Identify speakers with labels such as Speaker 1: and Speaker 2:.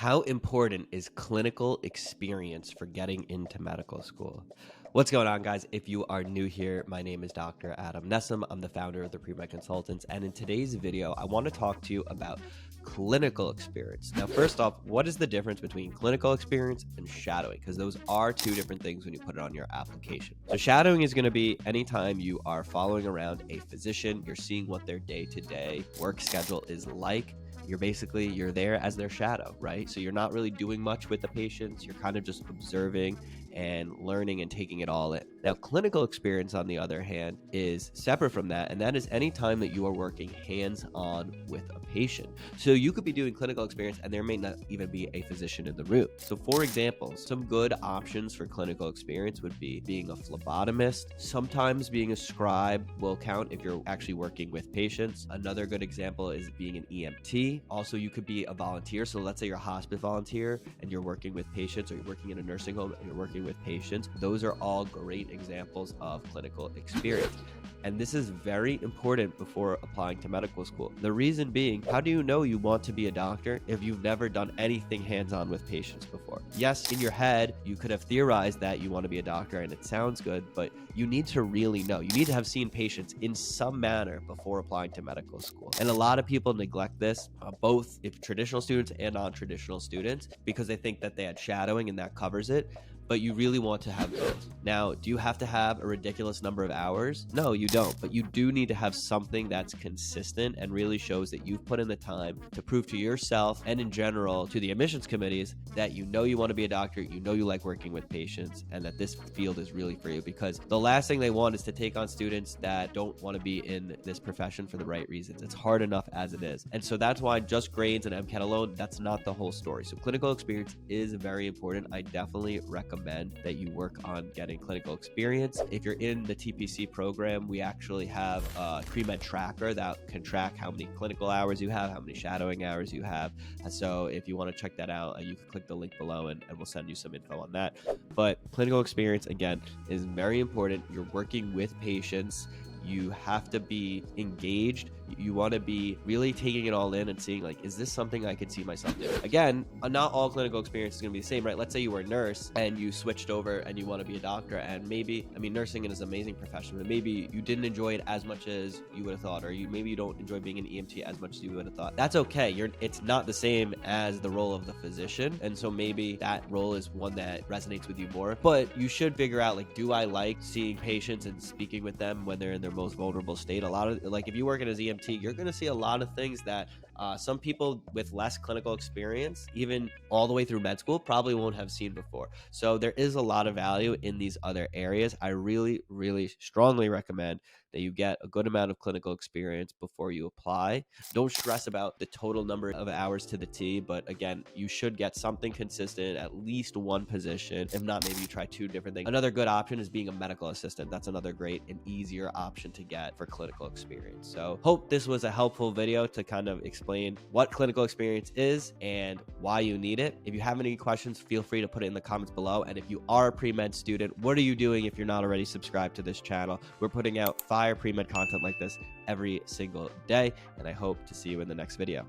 Speaker 1: How important is clinical experience for getting into medical school? What's going on, guys? If you are new here, my name is Dr. Adam Nessim. I'm the founder of the Premed Consultants. And in today's video, I want to talk to you about clinical experience. Now, first off, what is the difference between clinical experience and shadowing? Because those are two different things when you put it on your application. So shadowing is going to be anytime you are following around a physician, you're seeing what their day-to-day work schedule is like. You're there as their shadow, right? So you're not really doing much with the patients. You're kind of just observing and learning and taking it all in. Now, clinical experience, on the other hand, is separate from that, and that is any time that you are working hands-on with a patient. So you could be doing clinical experience and there may not even be a physician in the room. So for example, some good options for clinical experience would be being a phlebotomist. Sometimes being a scribe will count if you're actually working with patients. Another good example is being an EMT. Also, you could be a volunteer. So let's say you're a hospice volunteer and you're working with patients, or you're working in a nursing home and you're working with patients. Those are all great examples of clinical experience. And this is very important before applying to medical school. The reason being, how do you know you want to be a doctor if you've never done anything hands-on with patients before? Yes, in your head, you could have theorized that you want to be a doctor and it sounds good, but you need to really know. You need to have seen patients in some manner before applying to medical school. And a lot of people neglect this, both if traditional students and non-traditional students, because they think that they had shadowing and that covers it. But you really want to have both. Now, do you have to have a ridiculous number of hours? No, you don't. But you do need to have something that's consistent and really shows that you've put in the time to prove to yourself and in general to the admissions committees that you know you want to be a doctor, you know you like working with patients, and that this field is really for you. Because the last thing they want is to take on students that don't want to be in this profession for the right reasons. It's hard enough as it is. And so that's why just grades and MCAT alone, that's not the whole story. So clinical experience is very important. I definitely recommend that you work on getting clinical experience. If you're in the TPC program, we actually have a Premed tracker that can track how many clinical hours you have, how many shadowing hours you have. So if you want to check that out, you can click the link below and we'll send you some info on that. But clinical experience, again, is very important. You're working with patients. You have to be engaged. You want to be really taking it all in and seeing, like, is this something I could see myself doing? Again, not all clinical experience is going to be the same, right? Let's say you were a nurse and you switched over and you want to be a doctor, and maybe, nursing is an amazing profession, but maybe you didn't enjoy it as much as you would have thought, or maybe you don't enjoy being an EMT as much as you would have thought. That's okay. It's not the same as the role of the physician, and so maybe that role is one that resonates with you more. But you should figure out, like, do I like seeing patients and speaking with them when they're in their most vulnerable state? A lot of, like, if you work as EMT, you're going to see a lot of things that some people with less clinical experience, even all the way through med school, probably won't have seen before. So there is a lot of value in these other areas. I really, really strongly recommend that you get a good amount of clinical experience before you apply. Don't stress about the total number of hours to the T, but again, you should get something consistent, at least one position. If not, maybe you try two different things. Another good option is being a medical assistant. That's another great and easier option to get for clinical experience. So hope this was a helpful video to kind of explain what clinical experience is and why you need it. If you have any questions, feel free to put it in the comments below. And if you are a pre-med student, what are you doing if you're not already subscribed to this channel? We're putting out fire pre-med content like this every single day, and I hope to see you in the next video.